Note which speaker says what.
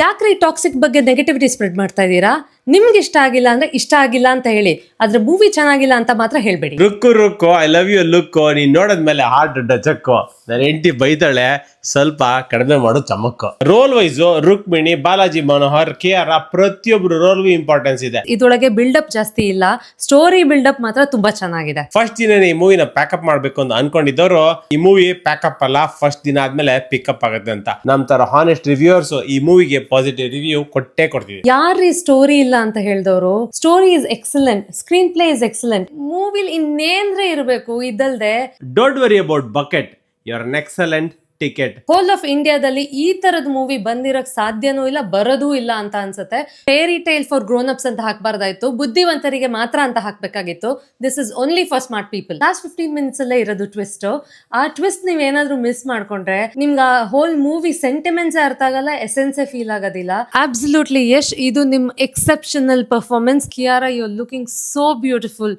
Speaker 1: ಯಾಕ್ರಿ ಟಾಕ್ಸಿಕ್ ಬಗ್ಗೆ negativity spread ಮಾಡ್ತಾ ಇದ್ದೀರಾ? ನಿಮ್ಗೆ ಇಷ್ಟ ಆಗಿಲ್ಲ ಅಂದ್ರೆ ಇಷ್ಟ ಆಗಿಲ್ಲ ಅಂತ ಹೇಳಿ, ಆದ್ರೆ ಮೂವಿ ಚೆನ್ನಾಗಿಲ್ಲ ಅಂತ ಮಾತ್ರ ಹೇಳ್ಬೇಡಿ.
Speaker 2: Rukku Rukku I love you look ನೀನ್ ನೋಡಿದ್ಮೇಲೆ ಹಾರ್ಟ್ ಡಚಕ್ಕು ನನ್ನ ಹೆಂಡತಿ ಬೈತಾಳೆ ಸ್ವಲ್ಪ ಕಡಿಮೆ ಮಾಡು ಚಮಕ್ಕು. Role wise Rukmini, Balaji Manohar, KR ಪ್ರತಿಯೊಬ್ರು ರೋಲ್ಗೂ ಇಂಪಾರ್ಟೆನ್ಸ್ ಇದೆ.
Speaker 1: ಇದೊಳಗೆ ಬಿಲ್ಡಪ್ ಜಾಸ್ತಿ ಇಲ್ಲ, ಸ್ಟೋರಿ ಬಿಲ್ಡಪ್ ಮಾತ್ರ ತುಂಬಾ ಚೆನ್ನಾಗಿದೆ.
Speaker 2: ಫಸ್ಟ್ ದಿನ ಈ ಮೂವಿನ ಪ್ಯಾಕಪ್ ಮಾಡ್ಬೇಕು ಅಂತ ಅನ್ಕೊಂಡಿದ್ದವರು ಈ ಮೂವಿ ಪ್ಯಾಕಪ್ ಅಲ್ಲ, ಫಸ್ಟ್ ದಿನ ಆದ್ಮೇಲೆ ಪಿಕಪ್ ಆಗುತ್ತೆ ಅಂತ. ನಮ್ ತರ ಹಾನೆಸ್ಟ್ ರಿವ್ಯೂವರ್ಸ್ ಈ ಮೂವಿಗೆ ಪಾಸಿಟಿವ್ ರಿವ್ಯೂ ಕೊಟ್ಟೇ ಕೊಡ್ತೀವಿ.
Speaker 1: ಯಾರ್ರೀ ಸ್ಟೋರಿ ಇಲ್ಲ ಅಂತ ಹೇಳಿದವರು? Story is excellent, screenplay is excellent. ಮೂವಿಲಿ ಇನ್ನೇನ್ರೆ ಇರಬೇಕು ಇದಲ್ದೆ?
Speaker 2: Don't worry about bucket, you are an excellent ticket.
Speaker 1: Whole of ಇಂಡಿಯಾದಲ್ಲಿ ಈ ತರದ ಮೂವಿ ಬಂದಿರಕ್ ಸಾಧ್ಯನೂ ಇಲ್ಲ, ಬರೋದೂ ಇಲ್ಲ ಅಂತ ಅನ್ಸುತ್ತೆ. Fairy tale for grown ups ಅಂತ ಹಾಕ್ಬಾರ್ದಾಯ್ತು, ಬುದ್ಧಿವಂತರಿಗೆ ಮಾತ್ರ ಅಂತ ಹಾಕ್ಬೇಕಾಗಿತ್ತು. This is only for smart people. Last 15 minutes ಅಲ್ಲೇ ಇರೋದು ಟ್ವಿಸ್ಟ್. ಆ ಟ್ವಿಸ್ಟ್ ನೀವ್ ಏನಾದ್ರೂ ಮಿಸ್ ಮಾಡ್ಕೊಂಡ್ರೆ ನಿಮ್ಗೆ ಆ ಹೋಲ್ ಮೂವಿ ಸೆಂಟಿಮೆಂಟ್ಸ್ ಅರ್ಥ ಆಗಲ್ಲ, ಎಸೆನ್ಸೇ ಫೀಲ್ ಆಗೋದಿಲ್ಲ. ಅಬ್ಸಲ್ಯೂಟ್ಲಿ ಯಶ್, ಇದು ನಿಮ್ exceptional performance. Kiara, you are looking so beautiful.